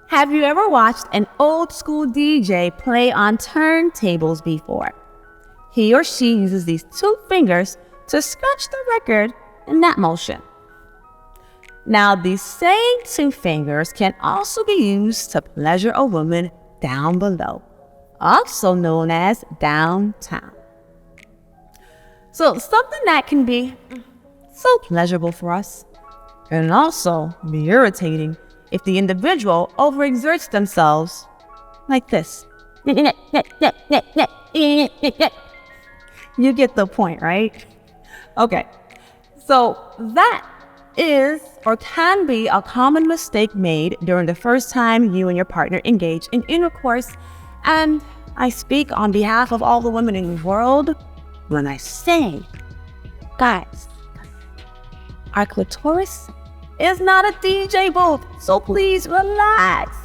Have you ever watched an old school DJ play on turntables before? He or she uses these two fingers to scratch the record in that motion. Now, these same two fingers can also be used to pleasure a woman down below, also known as downtown. So something that can be so pleasurable for us can also be irritating if the individual overexerts themselves like this. You get the point, right? Okay, so that is or can be a common mistake made during the first time you and your partner engage in intercourse. And I speak on behalf of all the women in the world when I say, guys, our clitoris is not a DJ booth, so please relax.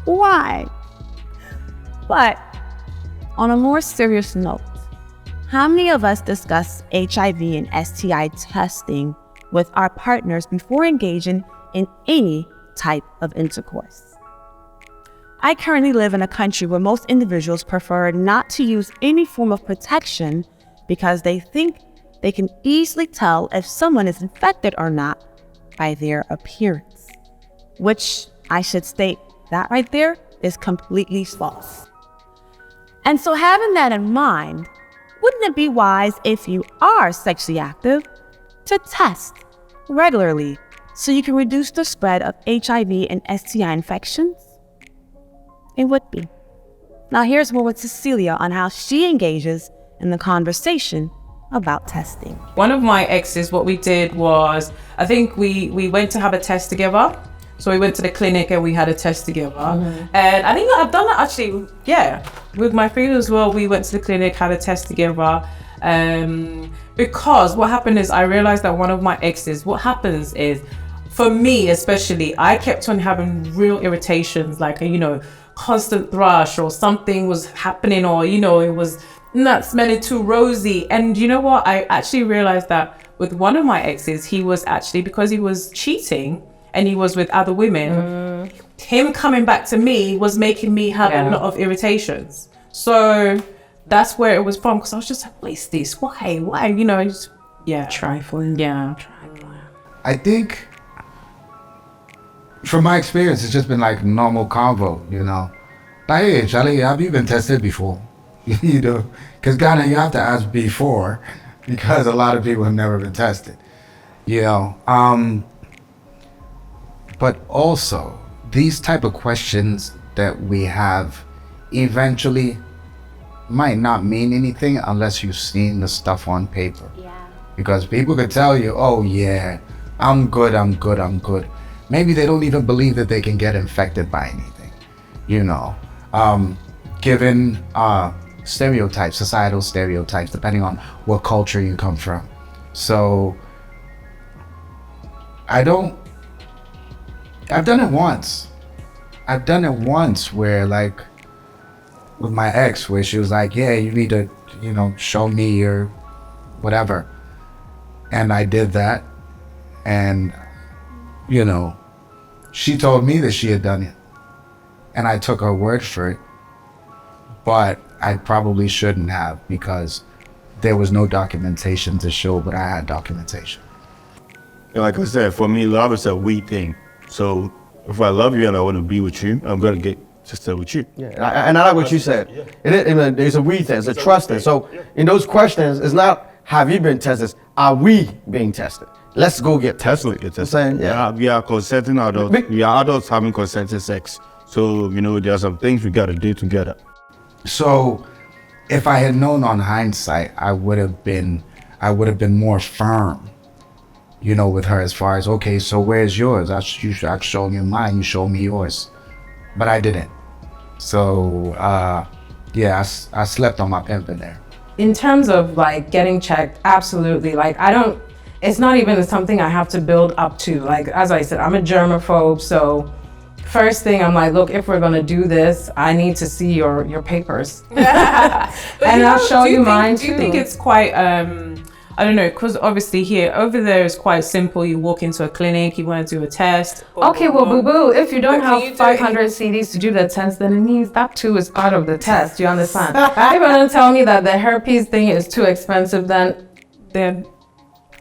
Why? But on a more serious note, how many of us discuss HIV and STI testing with our partners before engaging in any type of intercourse? I currently live in a country where most individuals prefer not to use any form of protection because they think they can easily tell if someone is infected or not by their appearance, which I should state that right there is completely false. And so having that in mind, wouldn't it be wise if you are sexually active to test regularly so you can reduce the spread of HIV and STI infections? It would be. Now here's more with Cecilia on how she engages in the conversation about testing. One of my exes, what we did was, I think we went to have a test together. So we went to the clinic and we had a test together. Mm-hmm. And I think I've done that actually, with my friend as well. We went to the clinic, had a test together. Because what happened is I realized that one of my exes, what happens is, for me especially, I kept on having real irritations, like, constant thrush or something was happening, or, it was not smelling too rosy. And you know what? I actually realized that with one of my exes, he was actually, because he was cheating and he was with other women, him coming back to me was making me have a lot of irritations. So that's where it was from, because I was just like, what is this? Why? Trifling. Yeah. I think, from my experience, it's just been like normal convo, Like, hey, Charlie, have you been tested before? Because Ghana, you have to ask before, because a lot of people have never been tested, But also, these type of questions that we have eventually might not mean anything unless you've seen the stuff on paper. Yeah. Because people could tell you, oh yeah, I'm good. Maybe they don't even believe that they can get infected by anything, given stereotypes, societal stereotypes, depending on what culture you come from. So I've done it once. Where, like, with my ex, where she was like, yeah, you need to, show me your whatever. And I did that. And, she told me that she had done it. And I took her word for it. But I probably shouldn't have, because there was no documentation to show, but I had documentation. Like I said, for me, love is a we thing. So if I love you and I want to be with you, I'm going to get tested with you. Yeah, and I like what you said. There's a we thing, it's a trust thing. So in those questions, it's not, have you been tested? Are we being tested? Let's go get tested. We are consenting adults. We are adults having consented sex. So, there are some things we got to do together. So if I had known on hindsight, I would have been more firm, with her, as far as, okay, so where's yours? I've shown you mine, you show me yours. But I didn't. So, I slept on my pimping there. In terms of like getting checked, absolutely. Like it's not even something I have to build up to. Like, as I said, I'm a germaphobe. So first thing I'm like, look, if we're gonna do this, I need to see your papers. And I'll show you mine too. Do you think it's quite I don't know, because obviously over there is quite simple. You walk into a clinic, you want to do a test. Okay, well, boo-boo, if you don't But can you have do it 500 CDs to do the test, then it means that too is part of the test. You understand? If you're going to tell me that the herpes thing is too expensive, then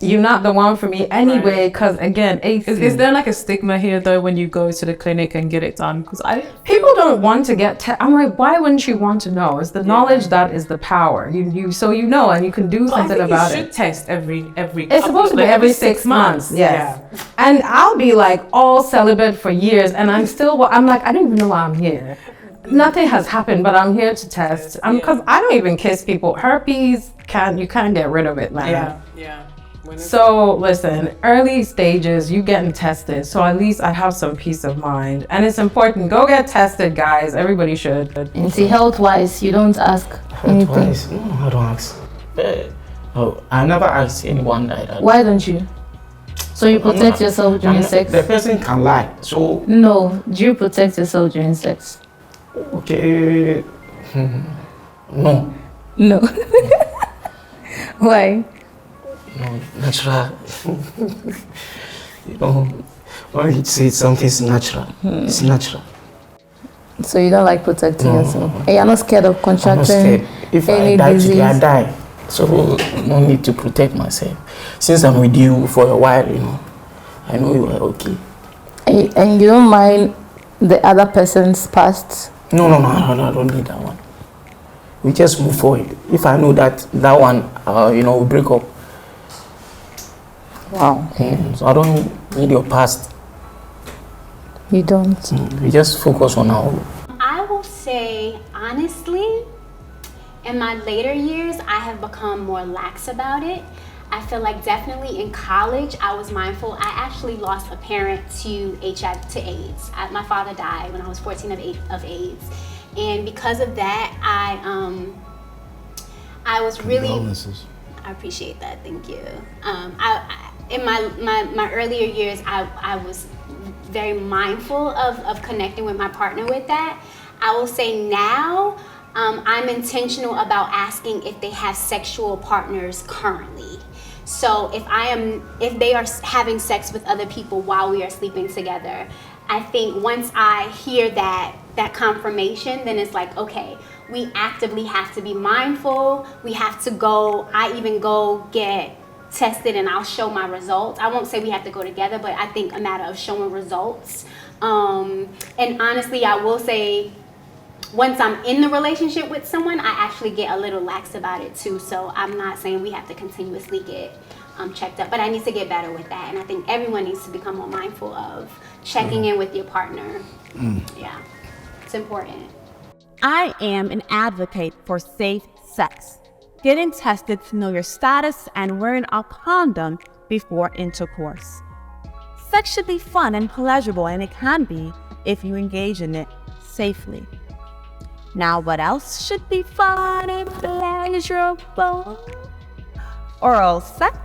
you're not the one for me anyway, because again, Is there like a stigma here though when you go to the clinic and get it done? Because people don't want to get I'm like, why wouldn't you want to know? It's the knowledge that is the power. You so you know, and you can do something about you it. should test every. It's supposed to be every 6 months. Yes. Yeah. And I'll be like all celibate for years, and I'm like, I don't even know why I'm here. Nothing has happened, but I'm here to test. Because I don't even kiss people. Herpes you can't get rid of it, man. Yeah. So listen, early stages, you getting tested. So at least I have some peace of mind, and it's important. Go get tested, guys. Everybody should. And see, health-wise, you don't ask anything. Twice. No, I don't ask. I never asked anyone that. Why don't you? So you protect yourself during sex? The person can lie. So No. Do you protect yourself during sex? okay. No. No. Why? No, natural. You know, when you say something's natural, it's natural. So you don't like protecting yourself? And you're not scared of I'm not contracting scared. If any I die disease? today, I die. So no need to protect myself. Since I'm with you for a while, I know you are okay. And you don't mind the other person's past? No, I don't need that one. We just move forward. If I know that one, we break up. Wow. So I don't need your past. You don't? We just focus on our. I will say, honestly, in my later years, I have become more lax about it. I feel like definitely in college, I was mindful. I actually lost a parent to HIV, to AIDS. My father died when I was 14 of AIDS. And because of that, I was really... Condolences. I appreciate that, thank you. In my earlier years, I was very mindful of connecting with my partner with that. I will say now, I'm intentional about asking if they have sexual partners currently. So if they are having sex with other people while we are sleeping together, I think once I hear that confirmation, then it's like, okay, we actively have to be mindful. We have to I even go get tested and I'll show my results. I won't say we have to go together, but I think a matter of showing results. And honestly, I will say, once I'm in the relationship with someone, I actually get a little lax about it too. So I'm not saying we have to continuously get checked up, but I need to get better with that. And I think everyone needs to become more mindful of checking in with your partner. Yeah, it's important. I am an advocate for safe sex. Getting tested to know your status and wearing a condom before intercourse. Sex should be fun and pleasurable, and it can be if you engage in it safely. Now, what else should be fun and pleasurable? Oral sex.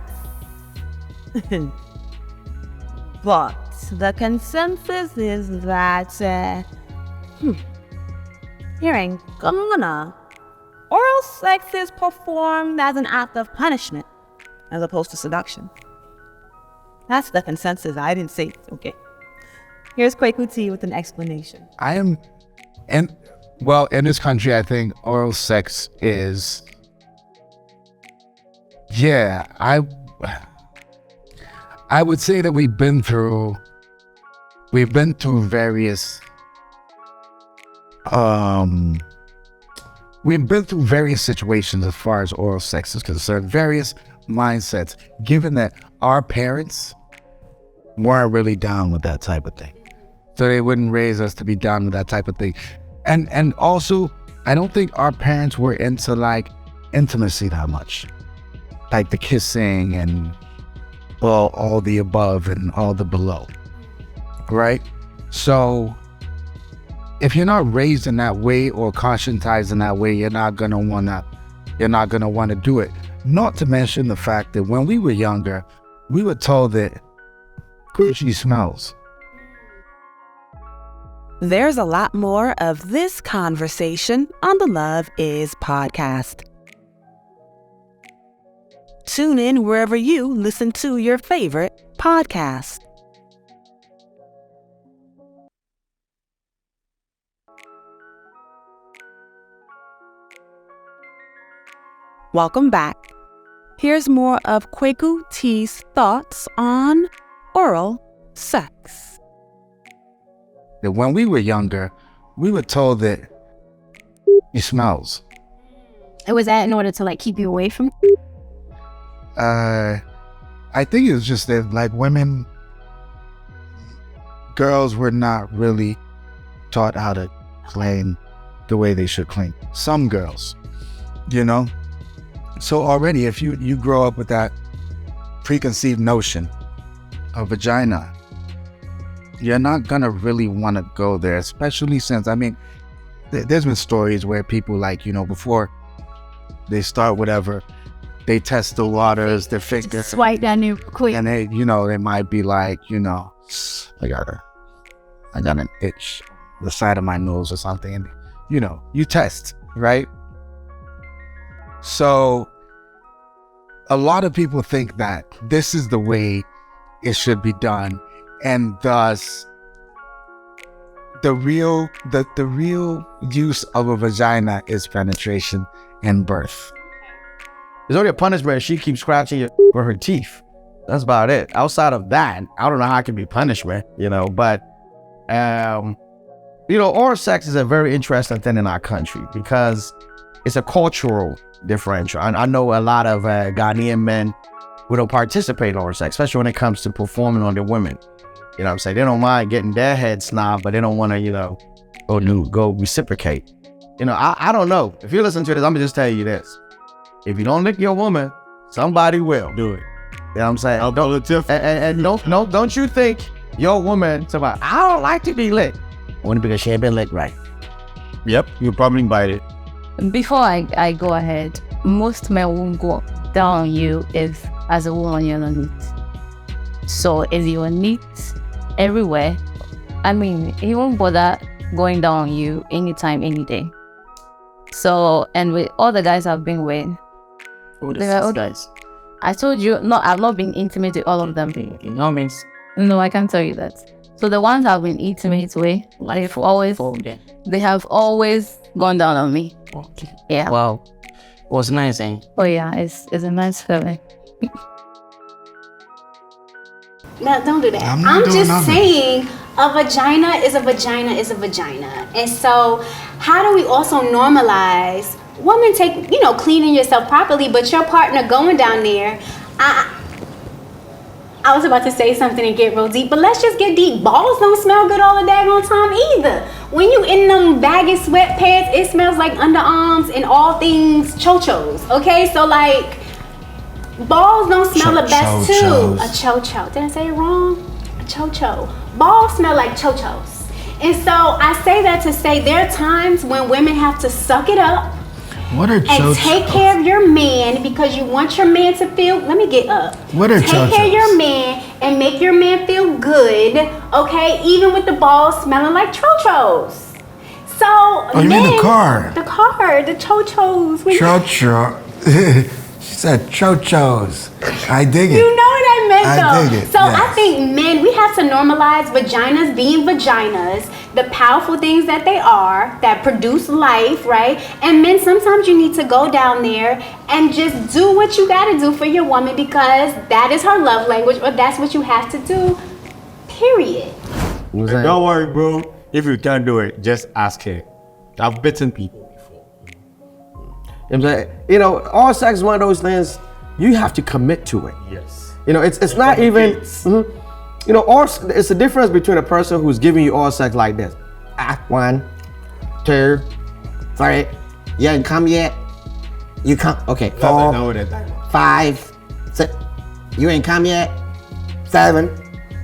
But the consensus is that here in Ghana, oral sex is performed as an act of punishment as opposed to seduction. That's the consensus. I didn't say it. Okay. Here's Kwaku T with an explanation. In this country, I think oral sex is, I would say that we've been through various situations as far as oral sex is concerned, various mindsets, given that our parents weren't really down with that type of thing. So they wouldn't raise us to be down with that type of thing. And also, I don't think our parents were into like intimacy that much. Like the kissing and all the above and all the below. Right? So if you're not raised in that way or conscientized in that way, you're not gonna wanna do it. Not to mention the fact that when we were younger, we were told that coochie smells. There's a lot more of this conversation on the Love Is podcast. Tune in wherever you listen to your favorite podcast. Welcome back. Here's more of Kwaku T's thoughts on oral sex. When we were younger, we were told that it smells. Was that in order to like keep you away from? I think it's just that like girls were not really taught how to clean the way they should clean. Some girls, you know? So already if you grow up with that preconceived notion of vagina, you're not gonna really wanna go there, especially since, I mean, there's been stories where people like, you know, before they start whatever, they test the waters, their finger. Swipe that new quick. And they, you know, they might be like, you know, I got an itch, the side of my nose or something. And, you know, you test, right? So a lot of people think that this is the way it should be done. And thus the real use of a vagina is penetration and birth. There's only a punishment if she keeps scratching you with her teeth. That's about it. Outside of that, I don't know how it can be punishment, you know, but, you know, oral sex is a very interesting thing in our country because it's a cultural differential. I know a lot of Ghanaian men who don't participate in oral sex, especially when it comes to performing on their women. You know what I'm saying? They don't mind getting their head snobbed, but they don't want to, you know, go reciprocate. You know, I don't know. If you listen to this, I'm going to just tell you this. If you don't lick your woman, somebody will. Do it. You know what I'm saying? Don't you think your woman, somebody, I don't like to be licked. Only because she ain't been licked right. Yep, you'll probably bite it. Before I go ahead, most men won't go down on you if, as a woman, you're not neat. So if you're neat everywhere, I mean, he won't bother going down on you anytime, any day. So, and with all the guys I've been with, they were all guys. I told you, no, I've not been intimate with all of them. No means. No, I can't tell you that. So the ones I've been intimate with, they have always gone down on me. Okay. Yeah. Wow. It was nice, eh? Oh yeah, it's a nice feeling. No, don't do that. I'm just saying a vagina is a vagina is a vagina. And so how do we also normalize women cleaning yourself properly, but your partner going down there? I was about to say something and get real deep, but let's just get deep. Balls don't smell good all the daggone time either. When you in them baggy sweatpants, it smells like underarms and all things chochos. Okay, so like balls don't smell the best too. A chocho. Did I say it wrong? A chocho. Balls smell like chochos. And so I say that to say there are times when women have to suck it up and take care of your man because you want your man to feel. Let me get up. Take care of your man and make your man feel good. Okay, even with the balls smelling like chochos. So you mean the car? The chochos. Chocho. She said chochos. I dig it. You know what I meant though. I dig it. So yes. I think men, we have to normalize vaginas being vaginas, the powerful things that they are, that produce life, right? And men, sometimes you need to go down there and just do what you gotta do for your woman because that is her love language or that's what you have to do, period. Don't worry, bro. If you can't do it, just ask her. I've bitten people. You know, all sex is one of those things you have to commit to it. Yes. You know, it's not even. You know, it's the difference between a person who's giving you all sex like this. 1, 2, 3. You ain't come yet. You come. Okay. 4, 5, 6. You ain't come yet. 7,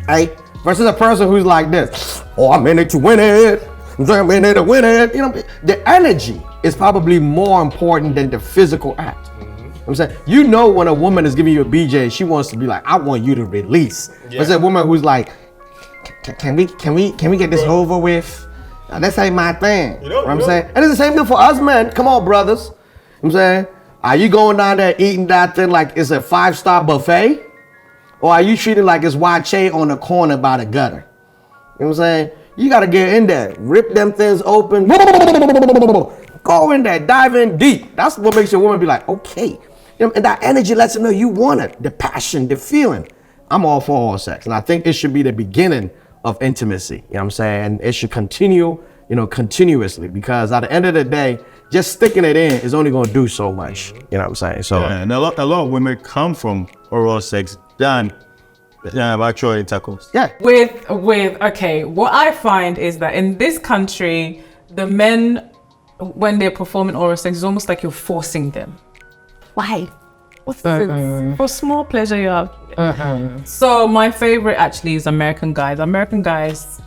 8. Versus a person who's like this. Oh, I'm in it to win it. I'm in it to win it. You know, the energy is probably more important than the physical act. I'm saying, you know, when a woman is giving you a BJ, she wants to be like, I want you to release. Yeah. There's a woman who's like, can we get this over with? This ain't my thing. You know what I'm saying? And it's the same thing for us men. Come on, brothers. I'm saying, Are you going down there eating that thing like it's a 5-star buffet? Or are you treating like it's YK on the corner by the gutter? You know what I'm saying? You gotta get in there, rip them things open, go in there, dive in deep. That's what makes your woman be like, okay. You know, and that energy lets them know you want it, the passion, the feeling. I'm all for oral sex. And I think it should be the beginning of intimacy. You know what I'm saying? And it should continue, you know, continuously, because at the end of the day, just sticking it in is only gonna do so much. You know what I'm saying? So and a lot of women come from oral sex than actual intercourse. Yeah. With okay, what I find is that in this country, the men, when they're performing oral sex, it's almost like you're forcing them. Why? What's this? For small pleasure you have. So my favorite actually is American guys. American guys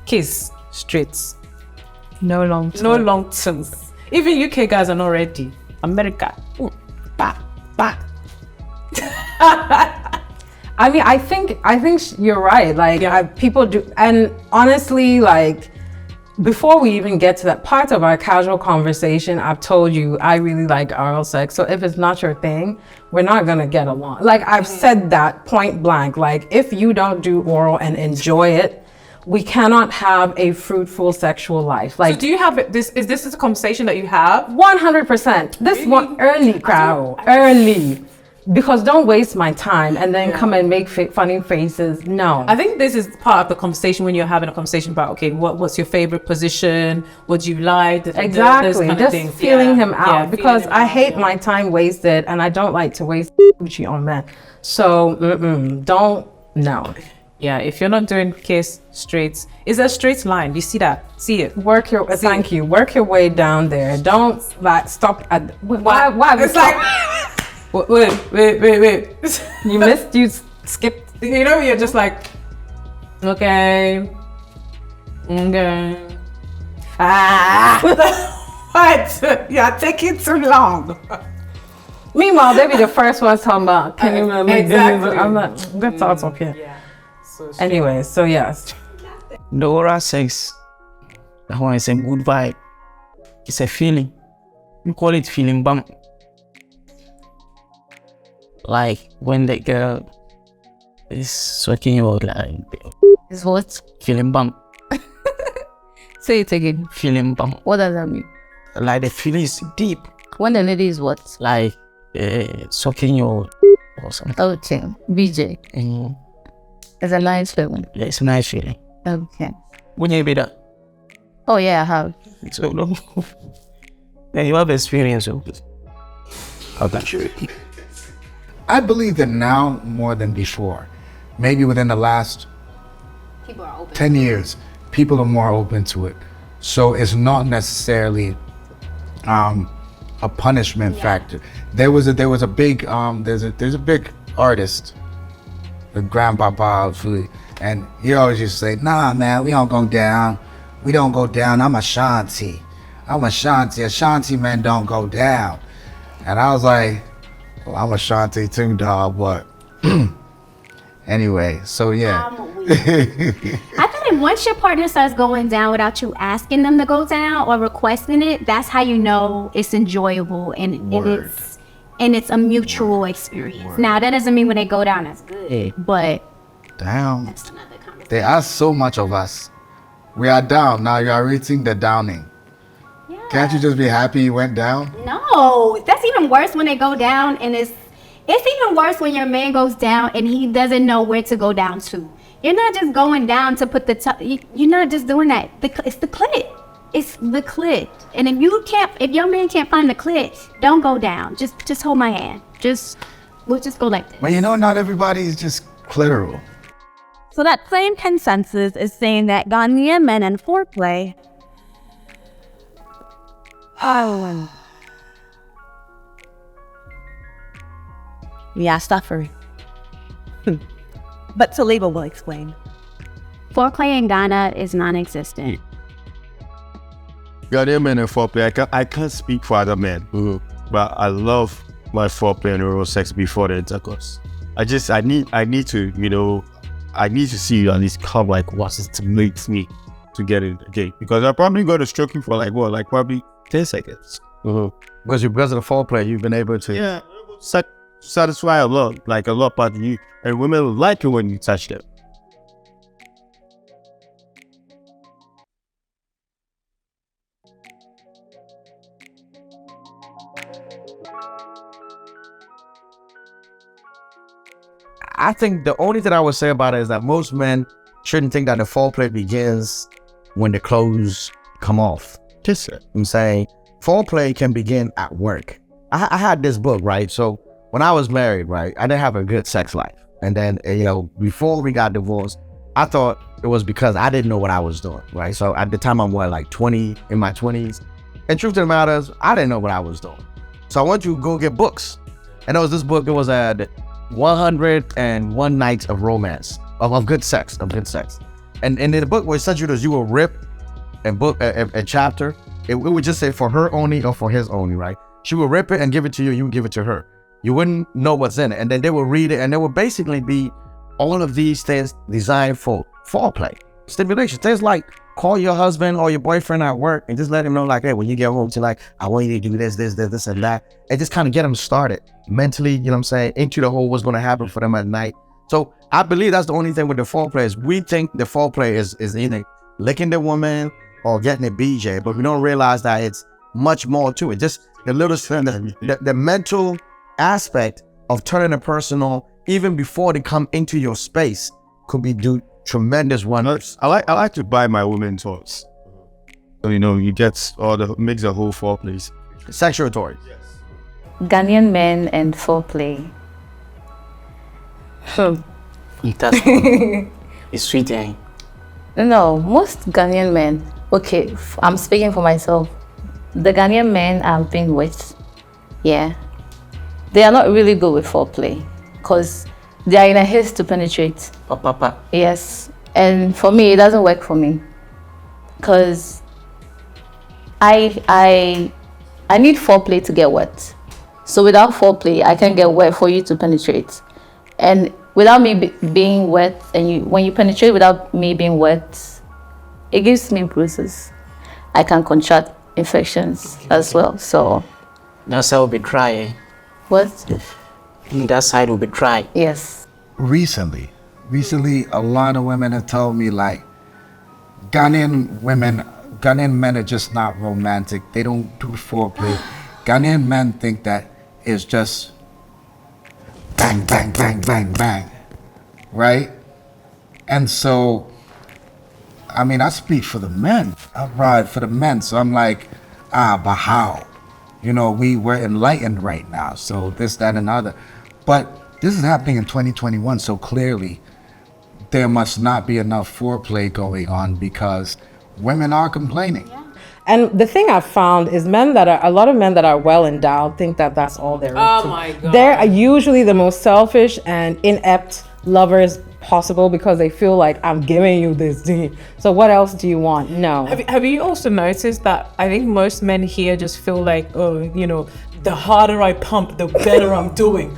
kiss straight. No long No long tongues. Even UK guys are not ready. America. Back. I mean, I think you're right. Like, people do, and honestly, like, before we even get to that part of our casual conversation, I've told you I really like oral sex. So if it's not your thing, we're not gonna get along. Like, I've said that point blank. Like, if you don't do oral and enjoy it, we cannot have a fruitful sexual life. Like, So do you have it? Is this a conversation that you have? 100%. This one early, crowd, early. Because don't waste my time and then come and make funny faces. No. I think this is part of the conversation when you're having a conversation about, okay, what's your favorite position? What do you like? Exactly. Just feeling him out, because I hate my time wasted and I don't like to waste Gucci on men. So no. Yeah, if you're not doing kiss straight, it's a straight line. You see that? See it. Work your way down there. Don't like stop at why It's like wait. you skipped. You know, you're just like, okay. What? You're taking too long. Meanwhile, they be the first ones talking about, can you really Exactly. I'm not, that's also okay. Yeah. Anyway, so yes. The oral sex, that one is a good vibe. It's a feeling. We call it feeling bump. Like when the girl is sucking you out, like Is what? feeling bump, Say it again. feeling bump. What does that mean? Like the feeling is deep, When the lady is what? like sucking you out or something. Okay. BJ. And It's a nice feeling. it's a nice feeling. Okay. When you be that, Oh yeah, I have. so no, then you have experience of it. How that should be. I believe that now more than before. Maybe within the last People are open. 10 years, people are more open to it. So it's not necessarily a punishment factor. There was a big there's a big artist, the Grandpapa, and he always used to say, "Nah, man, we don't go down. We don't go down. I'm Ashanti. Ashanti men don't go down." And I was like, well, I'm Ashanti too, dog, but anyway, so yeah. I thought that once your partner starts going down without you asking them to go down or requesting it, that's how you know it's enjoyable and it's a mutual experience. Now that doesn't mean when they go down that's good, but Damn. That's another conversation. There are so much of us. We are down. Now you are rating the downing. Can't you just be happy you went down? no, that's even worse when they go down, and it's even worse when your man goes down and he doesn't know where to go down to. You're not just going down to put you're not just doing that. It's the clit. It's the clit. And if your man can't find the clit, don't go down. Just hold my hand. We'll just go like this. But you know, not everybody is just clitoral. So that same consensus is saying that Ghanaian men and foreplay we are suffering. But Taliba will explain. Foreplay in Ghana is non-existent. Ghanaian men and foreplay, I can't speak for other men, but I love my foreplay and oral sex before the intercourse. I need to, you know, I need to see you at least come like what stimulates me to get it again. Because I probably got to stroke you for probably 10 seconds. Because of the foreplay, you've been able to satisfy a lot part of you, and women will like it when you touch them. I think the only thing I would say about it is that most men shouldn't think that the foreplay begins when the clothes come off. Just it. I'm saying foreplay can begin at work. I had this book, right? So when I was married, right, I didn't have a good sex life. And then, before we got divorced, I thought it was because I didn't know what I was doing, right? So at the time, I'm like 20, in my 20s. And truth of the matter is, I didn't know what I was doing. So I went to go get books. And there was this book, it was 101 Nights of Romance, of good sex. And in the book, what essentially does, you will rip a chapter. It would just say for her only or for his only, right? She will rip it and give it to you, you would give it to her. You wouldn't know what's in it. And then they will read it, and there will basically be all of these things designed for foreplay, stimulation. Things like call your husband or your boyfriend at work and just let him know, like, hey, when you get home, to like, I want you to do this, and that. And just kind of get them started mentally, you know what I'm saying, into the whole what's going to happen for them at night. So I believe that's the only thing with the foreplay is we think the foreplay is either licking the woman or getting a BJ, but we don't realize that it's much more to it. Just the little, the mental aspect of turning a person on even before they come into your space could be do tremendous wonders. I like to buy my women toys. So, you get makes the whole foreplay. Sexual toys. Yes. Ghanaian men and foreplay. Fantastic. It's sweet, eh? No, most Ghanaian men, okay, I'm speaking for myself. The Ghanaian men I've been with, they are not really good with foreplay because they are in a haste to penetrate. Papa. Yes, and for me, it doesn't work for me because I need foreplay to get wet. So without foreplay, I can't get wet for you to penetrate. And without me being wet, and when you penetrate without me being wet, it gives me bruises. I can contract infections as well. So That side will be dry, eh? what? That side will be dry. Yes. Recently, a lot of women have told me, like, Ghanaian men are just not romantic. They don't do foreplay. Ghanaian men think that it's just bang, bang, bang, bang, bang, right? And so, I mean, I speak for the men. I ride for the men. So I'm like, but how? We're enlightened right now. So this, that, and other. But this is happening in 2021. So clearly, there must not be enough foreplay going on because women are complaining. And the thing I've found is a lot of men that are well endowed think that that's all there is. Oh my God. They're usually the most selfish and inept lovers possible because they feel like I'm giving you this. So what else do you want? No. Have you also noticed that I think most men here just feel like, the harder I pump, the better I'm doing.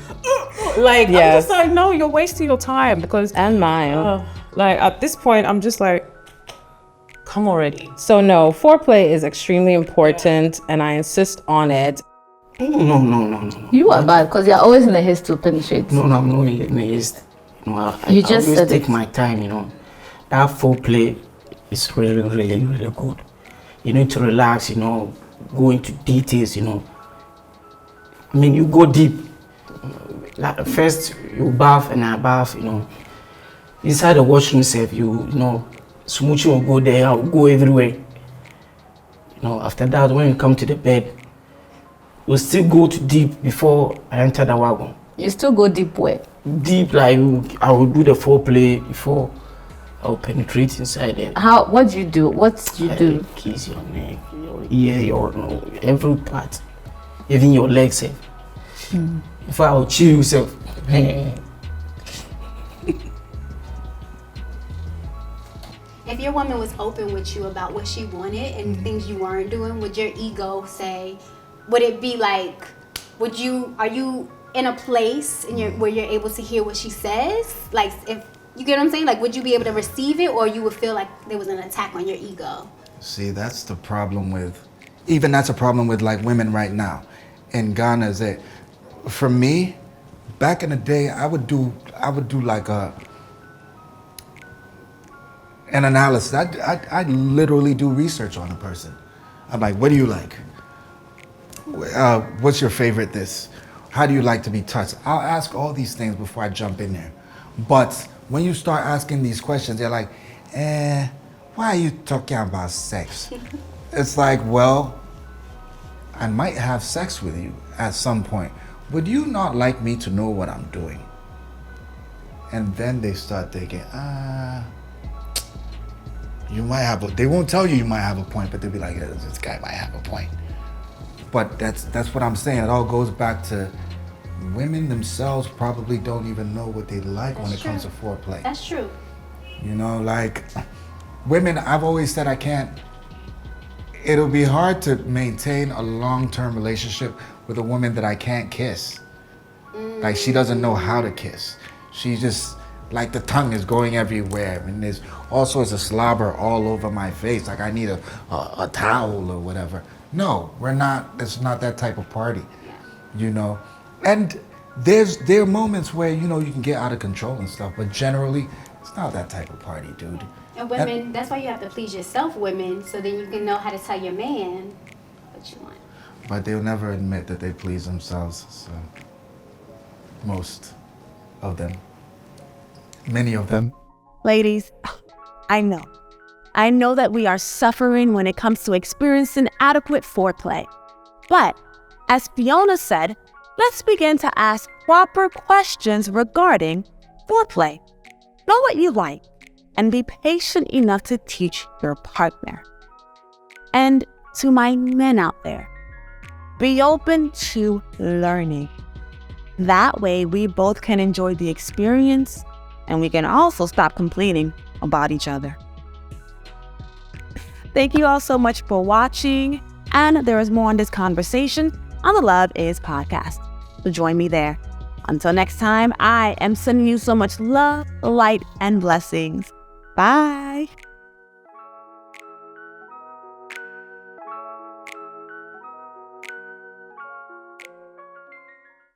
Like, yes. I'm just like, no, you're wasting your time because... And mine. Like, at this point, I'm just like, come already. So no, foreplay is extremely important and I insist on it. No. You are bad because you're always in a haste to penetrate. No, I'm not in the haste. You just always said take it. my time, That foreplay is really, really, really good. You need to relax, go into details, I mean, you go deep. Like first, you bath and I bath, Inside the washroom itself, smooching will go there, will go everywhere. After that, when you come to the bed, you'll still go to deep before I enter the wagon. You still go deep where? Deep, like I will do the foreplay before I will penetrate inside there. What do you do? What do you do? Kiss your neck, your ear, your every part, even your legs. If I will chew yourself. If your woman was open with you about what she wanted and things you weren't doing, would your ego say, would it be like, are you in a place where you're able to hear what she says? Like, if you get what I'm saying? Like, would you be able to receive it or you would feel like there was an attack on your ego? See, that's the problem with even that's a problem with like women right now in Ghana. Is that for me? Back in the day, I would do like an analysis. I'd literally do research on a person. I'm like, what do you like? What's your favorite this? How do you like to be touched? I'll ask all these things before I jump in there. But when you start asking these questions, they're like, why are you talking about sex? It's like, well, I might have sex with you at some point. Would you not like me to know what I'm doing? And then they start thinking, you might have they won't tell you might have a point, but they'll be like, yeah, this guy might have a point. But that's what I'm saying. It all goes back to women themselves probably don't even know what they like when it comes to foreplay. That's true. You know, like women, I've always said it'll be hard to maintain a long-term relationship with a woman that I can't kiss. Like she doesn't know how to kiss. She just, like the tongue is going everywhere and there's all sorts of slobber all over my face. Like I need a towel or whatever. No, it's not that type of party, you know? And there are moments where, you know, you can get out of control and stuff, but generally it's not that type of party, dude. And women, that's why you have to please yourself, women, so then you can know how to tell your man what you want. But they'll never admit that they please themselves, so most of them. Many of them. Ladies, I know that we are suffering when it comes to experiencing adequate foreplay. But as Fiona said, let's begin to ask proper questions regarding foreplay. Know what you like and be patient enough to teach your partner. And to my men out there, be open to learning. That way we both can enjoy the experience and we can also stop complaining about each other. Thank you all so much for watching, and there is more on this conversation on the Love Is podcast. So join me there. Until next time, I am sending you so much love, light, and blessings. Bye.